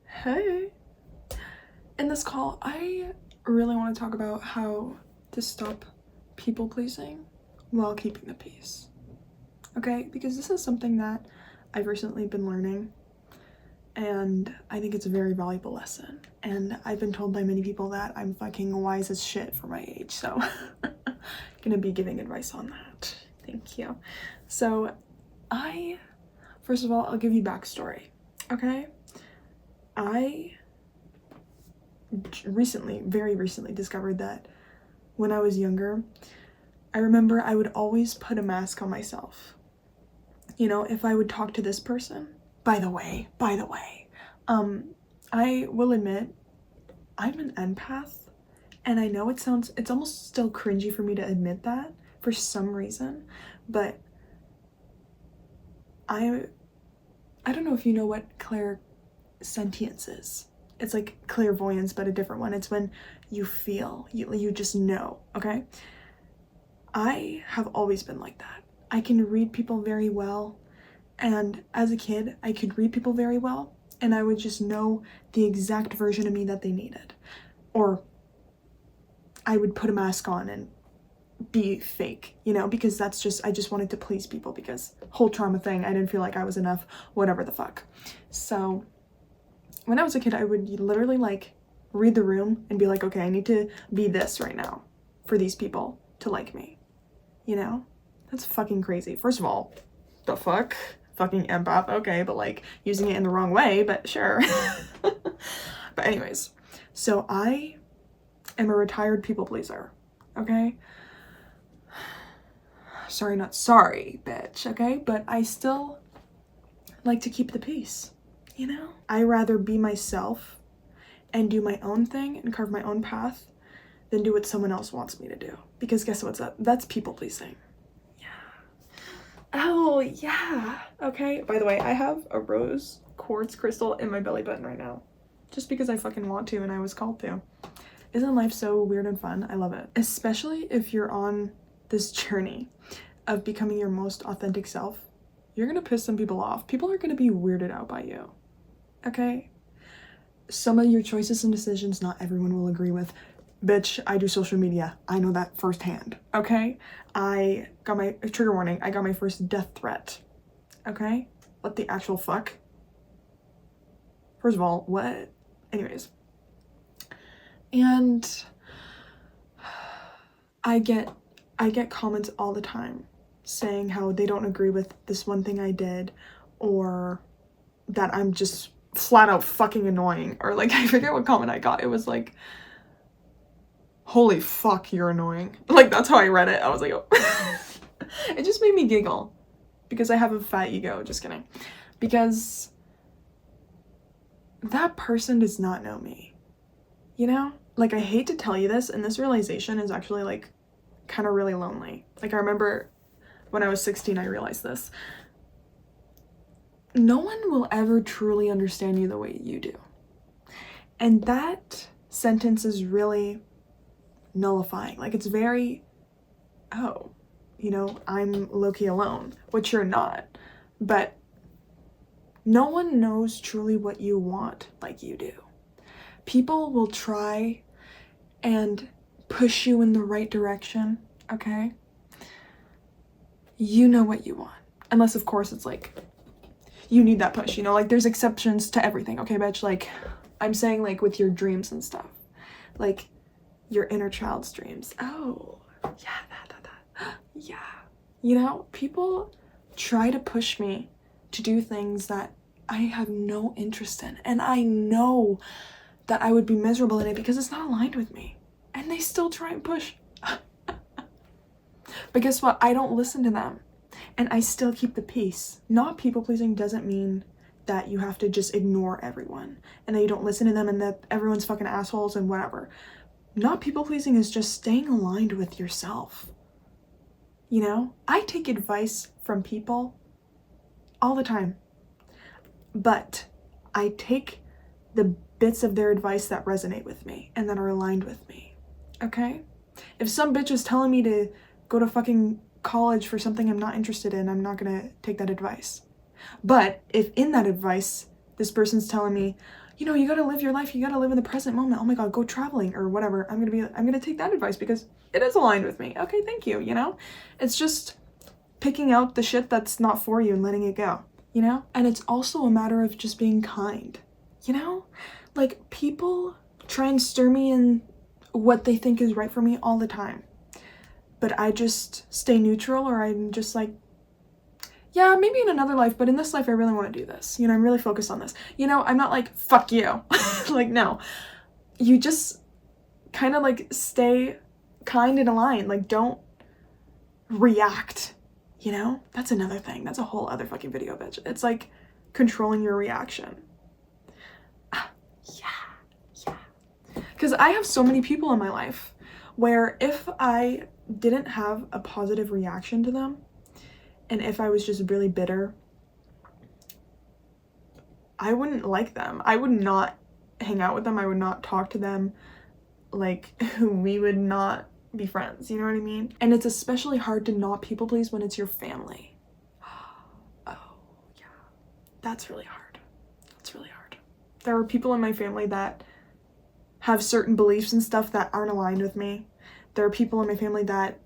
Hey. In this call, I really want to talk about how to stop people pleasing while keeping the peace. Okay? Because this is something that I've recently been learning, and I think it's a very valuable lesson. And I've been told by many people that I'm fucking wise as shit for my age, so gonna be giving advice on that. Thank you. So first of all, I'll give you backstory, okay? I very recently discovered that when I was younger, I remember I would always put a mask on myself. You know, if I would talk to this person, by the way, I will admit I'm an empath, and I know it's almost still cringy for me to admit that for some reason, but I don't know if you know what clairsentience is. It's like clairvoyance, but a different one. It's when you feel, you just know, okay? I have always been like that. I can read people very well, and as a kid, I could read people very well, and I would just know the exact version of me that they needed. Or I would put a mask on and be fake, you know, because I just wanted to please people, because whole trauma thing, I didn't feel like I was enough, whatever the fuck. So when I was a kid, I would literally like read the room and be like, okay, I need to be this right now for these people to like me, you know? That's fucking crazy. First of all, the fuck? Fucking empath, okay, but like using it in the wrong way, but sure. But anyways, so I am a retired people pleaser, okay? Sorry, not sorry, bitch, okay? But I still like to keep the peace, you know? I rather be myself and do my own thing and carve my own path than do what someone else wants me to do. Because guess what's up? That's people pleasing. Yeah. Oh, yeah. Okay. By the way, I have a rose quartz crystal in my belly button right now. Just because I fucking want to and I was called to. Isn't life so weird and fun? I love it. Especially if you're on this journey of becoming your most authentic self. You're gonna piss some people off. People are gonna be weirded out by you. Okay? Some of your choices and decisions not everyone will agree with. Bitch, I do social media. I know that firsthand, okay? I got my trigger warning. I got my first death threat, okay? What the actual fuck? First of all, what? Anyways. And I get comments all the time saying how they don't agree with this one thing I did, or that I'm just flat out fucking annoying, or like, I forget what comment I got. It was like, holy fuck, you're annoying. Like, that's how I read it. I was like, oh. It just made me giggle because I have a fat ego. Just kidding. Because that person does not know me, you know? Like, I hate to tell you this, and this realization is actually like kind of really lonely. Like, I remember when I was 16, I realized this. No one will ever truly understand you the way you do. And that sentence is really nullifying. Like, it's very, oh, you know, I'm low-key alone, which you're not. But no one knows truly what you want like you do. People will try and push you in the right direction, okay? You know what you want. Unless, of course, it's like, you need that push, you know? Like, there's exceptions to everything, okay, bitch? Like, I'm saying, like, with your dreams and stuff. Like, your inner child's dreams. Oh, yeah, that. Yeah. You know, people try to push me to do things that I have no interest in. And I know that I would be miserable in it because it's not aligned with me. And they still try and push. But guess what? I don't listen to them. And I still keep the peace. Not people pleasing doesn't mean that you have to just ignore everyone and that you don't listen to them and that everyone's fucking assholes and whatever. Not people pleasing is just staying aligned with yourself. You know? I take advice from people all the time. But I take the bits of their advice that resonate with me and that are aligned with me. Okay? If some bitch is telling me to go to fucking college for something I'm not interested in, I'm not gonna take that advice. But if in that advice, this person's telling me, you know, you gotta live your life, you gotta live in the present moment, oh my god, go traveling or whatever, I'm gonna take that advice because it is aligned with me. Okay, thank you, you know? It's just picking out the shit that's not for you and letting it go, you know? And it's also a matter of just being kind, you know? Like, people try and stir me in what they think is right for me all the time. But I just stay neutral, or I'm just like, yeah, maybe in another life, but in this life I really want to do this. You know, I'm really focused on this. You know, I'm not like, fuck you. Like, no. You just kind of like stay kind and aligned. Like, don't react, you know? That's another thing. That's a whole other fucking video, bitch. It's like controlling your reaction. Yeah. Because I have so many people in my life where if I didn't have a positive reaction to them, and if I was just really bitter, I wouldn't like them. I would not hang out with them. I would not talk to them. Like, we would not be friends. You know what I mean? And it's especially hard to not people please when it's your family. Oh, yeah. That's really hard. That's really hard. There are people in my family that have certain beliefs and stuff that aren't aligned with me. There are people in my family that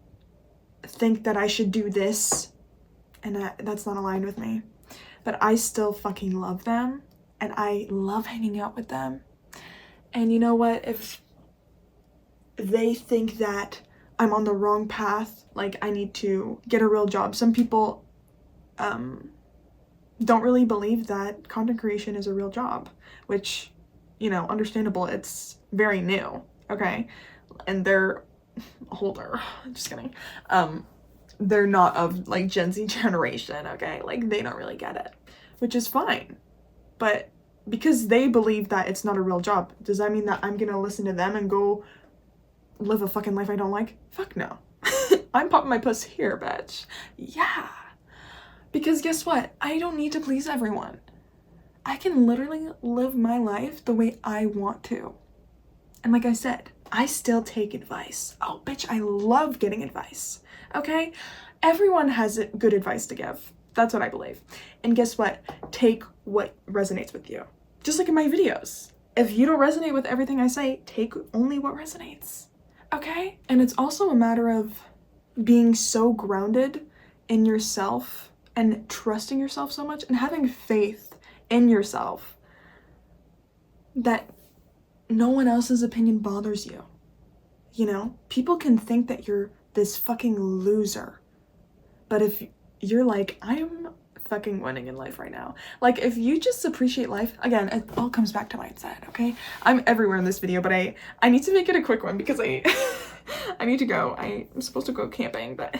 think that I should do this, and that's not aligned with me. But I still fucking love them, and I love hanging out with them. And you know what? If they think that I'm on the wrong path, like I need to get a real job. Some people don't really believe that content creation is a real job, which, you know, understandable. It's very new, okay? And they're older, just kidding. They're not of like Gen Z generation, okay? Like, they don't really get it, which is fine. But because they believe that it's not a real job, does that mean that I'm gonna listen to them and go live a fucking life I don't like? Fuck no. I'm popping my puss here, bitch. Yeah. Because guess what? I don't need to please everyone. I can literally live my life the way I want to. And like I said, I still take advice. Oh, bitch, I love getting advice. Okay? Everyone has good advice to give. That's what I believe. And guess what? Take what resonates with you. Just like in my videos. If you don't resonate with everything I say, take only what resonates. Okay? And it's also a matter of being so grounded in yourself and trusting yourself so much and having faith in yourself that no one else's opinion bothers you. You know? People can think that you're this fucking loser. But if you're like, I'm fucking winning in life right now. Like, if you just appreciate life, again, it all comes back to mindset, okay? I'm everywhere in this video, but I need to make it a quick one because I need to go. I'm supposed to go camping, but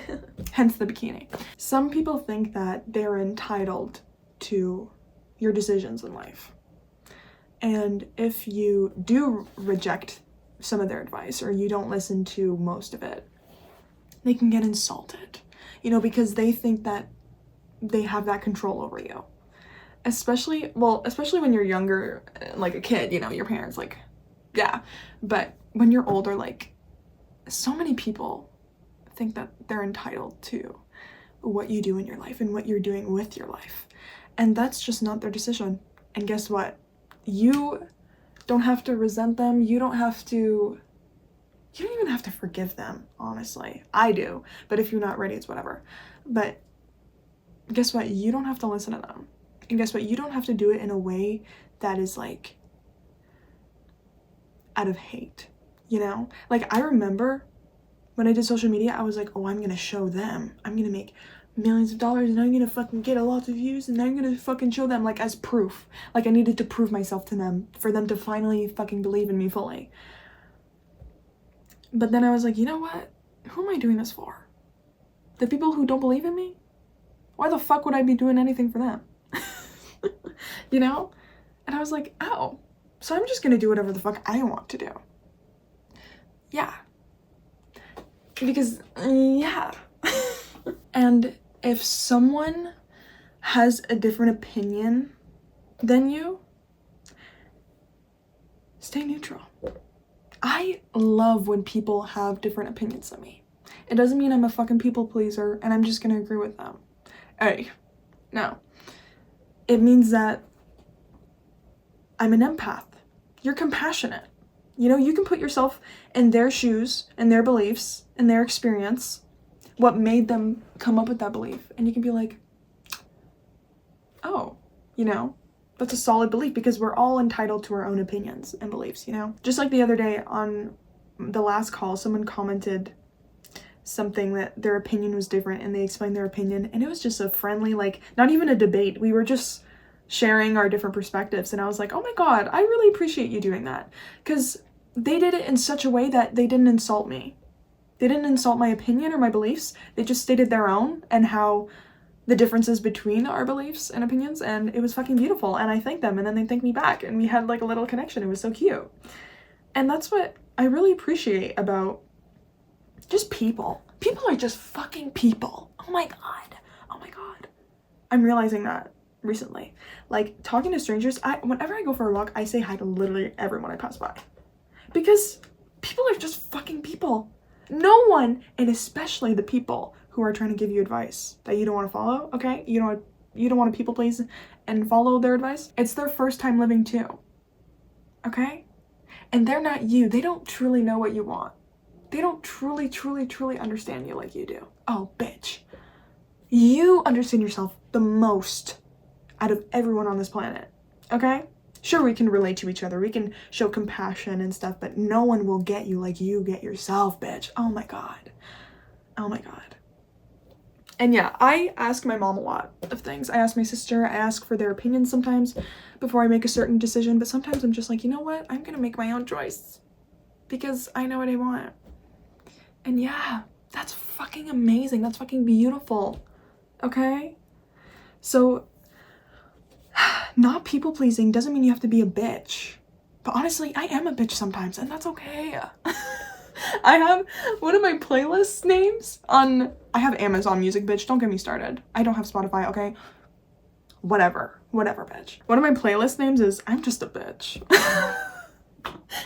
hence the bikini. Some people think that they're entitled to your decisions in life. And if you do reject some of their advice or you don't listen to most of it, they can get insulted, you know, because they think that they have that control over you. Especially when you're younger, like a kid, you know, your parents, like, yeah. But when you're older, like, so many people think that they're entitled to what you do in your life and what you're doing with your life. And that's just not their decision. And guess what? You don't have to resent them. You don't even have to forgive them, honestly. I do, but if you're not ready, it's whatever. But guess what? You don't have to listen to them. And guess what? You don't have to do it in a way that is like out of hate, you know? Like, I remember when I did social media, I was like, oh, I'm gonna show them. I'm gonna make millions of dollars and I'm gonna fucking get a lot of views and I'm gonna fucking show them, like, as proof. Like, I needed to prove myself to them for them to finally fucking believe in me fully. But then I was like, you know what? Who am I doing this for? The people who don't believe in me? Why the fuck would I be doing anything for them? You know? And I was like, oh, so I'm just gonna do whatever the fuck I want to do. Yeah. Because, yeah. And if someone has a different opinion than you, stay neutral. I love when people have different opinions than me. It doesn't mean I'm a fucking people pleaser and I'm just gonna agree with them. Hey, no. it means that I'm an empath. You're compassionate. You know, you can put yourself in their shoes, in their beliefs, in their experience, what made them come up with that belief. And you can be like, oh, you know, that's a solid belief, because we're all entitled to our own opinions and beliefs, you know? Just like the other day on the last call, someone commented something that their opinion was different, and they explained their opinion, and it was just a friendly, like, not even a debate. We were just sharing our different perspectives, and I was like, oh my god, I really appreciate you doing that, because they did it in such a way that they didn't insult me. They didn't insult my opinion or my beliefs. They just stated their own and how the differences between our beliefs and opinions, and it was fucking beautiful, and I thanked them, and then they thanked me back, and we had like a little connection. It was so cute. And that's what I really appreciate about just people. People are just fucking people. Oh my god. Oh my god. I'm realizing that recently. Like, talking to strangers, whenever I go for a walk, I say hi to literally everyone I pass by. Because people are just fucking people. No one, and especially the people who are trying to give you advice that you don't want to follow, okay? You don't want to people please and follow their advice. It's their first time living too, okay? And they're not you. They don't truly know what you want. They don't truly understand you like you do. Oh, bitch. You understand yourself the most out of everyone on this planet, okay? Sure, we can relate to each other. We can show compassion and stuff, but no one will get you like you get yourself, bitch. Oh my god. Oh my god. And yeah, I ask my mom a lot of things. I ask my sister. I ask for their opinions sometimes before I make a certain decision, but sometimes I'm just like, you know what? I'm gonna make my own choice because I know what I want. And yeah, that's fucking amazing. That's fucking beautiful. Okay? So, not people pleasing doesn't mean you have to be a bitch. But honestly, I am a bitch sometimes, and that's okay. I have one of my playlist names on, I have Amazon Music, bitch. Don't get me started. I don't have Spotify, okay? Whatever, bitch. One of my playlist names is I'm Just a Bitch.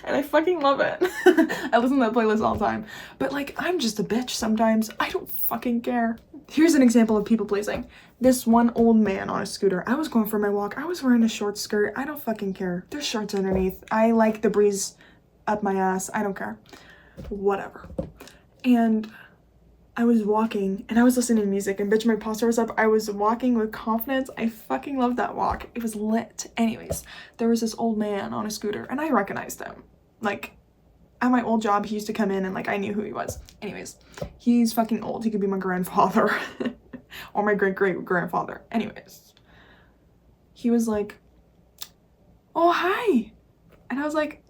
And I fucking love it. I listen to that playlist all the time. But like, I'm just a bitch sometimes. I don't fucking care. Here's an example of people pleasing. This one old man on a scooter. I was going for my walk. I was wearing a short skirt. I don't fucking care. There's shorts underneath. I like the breeze up my ass. I don't care. Whatever. And I was walking and I was listening to music, and bitch, my posture was up. I was walking with confidence. I fucking loved that walk. It was lit. Anyways, there was this old man on a scooter, and I recognized him. Like, at my old job, he used to come in and like I knew who he was. Anyways, he's fucking old. He could be my grandfather or my great-great-grandfather. Anyways, he was like, oh, hi. And I was like,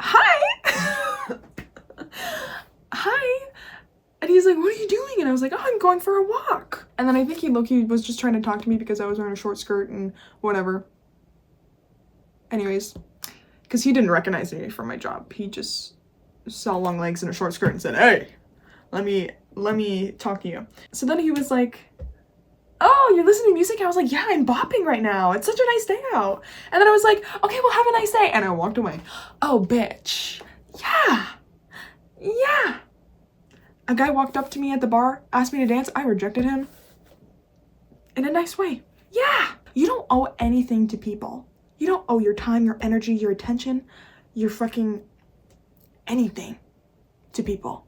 hi. Hi. And he's like, what are you doing? And I was like, oh, I'm going for a walk. And then I think he was just trying to talk to me because I was wearing a short skirt and whatever. Anyways, because he didn't recognize me from my job. He just saw long legs and a short skirt and said, hey, let me talk to you. So then he was like, oh, you're listening to music? I was like, yeah, I'm bopping right now. It's such a nice day out. And then I was like, okay, well, have a nice day. And I walked away. Oh, bitch. Yeah. Yeah. A guy walked up to me at the bar, asked me to dance. I rejected him in a nice way. Yeah. You don't owe anything to people. You don't owe your time, your energy, your attention, your fucking anything to people.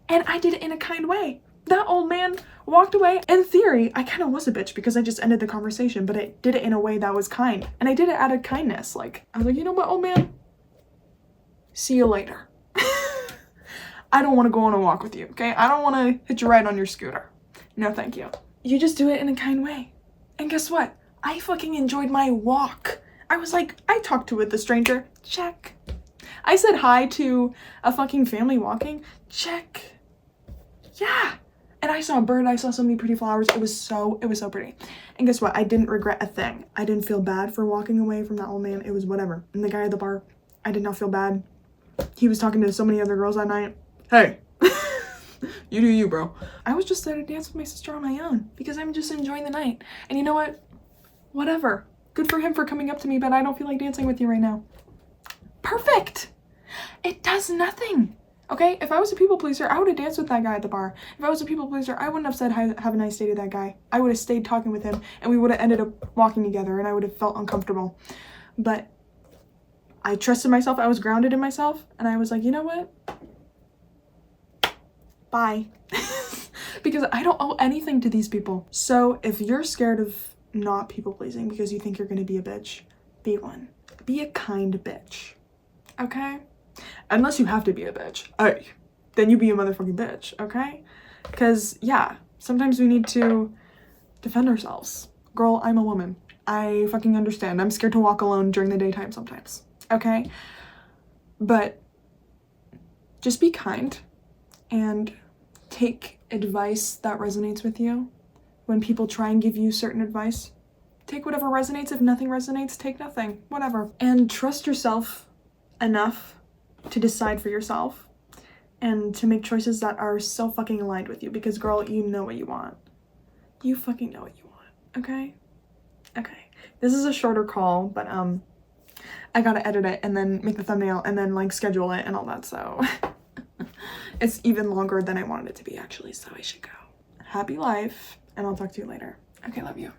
And I did it in a kind way. That old man walked away. In theory, I kind of was a bitch because I just ended the conversation, but I did it in a way that was kind. And I did it out of kindness. Like, I was like, you know what, old man? See you later. I don't want to go on a walk with you, okay? I don't want to hitch a ride on your scooter. No, thank you. You just do it in a kind way. And guess what? I fucking enjoyed my walk. I was like, I talked to the stranger. Check. I said hi to a fucking family walking. Check. Yeah. And I saw a bird. I saw so many pretty flowers. It was so pretty. And guess what? I didn't regret a thing. I didn't feel bad for walking away from that old man. It was whatever. And the guy at the bar, I did not feel bad. He was talking to so many other girls that night. Hey, you do you, bro. I was just there to dance with my sister on my own because I'm just enjoying the night. And you know what? Whatever. Good for him for coming up to me, but I don't feel like dancing with you right now. Perfect. It does nothing. Okay, if I was a people pleaser, I would have danced with that guy at the bar. If I was a people pleaser, I wouldn't have said have a nice day to that guy. I would have stayed talking with him and we would have ended up walking together and I would have felt uncomfortable. But I trusted myself, I was grounded in myself, and I was like, you know what? Bye. Because I don't owe anything to these people. So if you're scared of not people pleasing because you think you're gonna be a bitch, be one. Be a kind bitch, okay? Unless you have to be a bitch. Hey, then you be a motherfucking bitch, okay? Because, yeah, sometimes we need to defend ourselves. Girl, I'm a woman. I fucking understand. I'm scared to walk alone during the daytime sometimes, okay? But just be kind and take advice that resonates with you. When people try and give you certain advice, take whatever resonates. If nothing resonates, take nothing, whatever. And trust yourself enough to decide for yourself and to make choices that are so fucking aligned with you, because girl, you know what you want. You fucking know what you want, okay? Okay, this is a shorter call, but I gotta edit it and then make the thumbnail and then like schedule it and all that, so it's even longer than I wanted it to be actually, so I should go. Happy life, and I'll talk to you later. Okay, love you.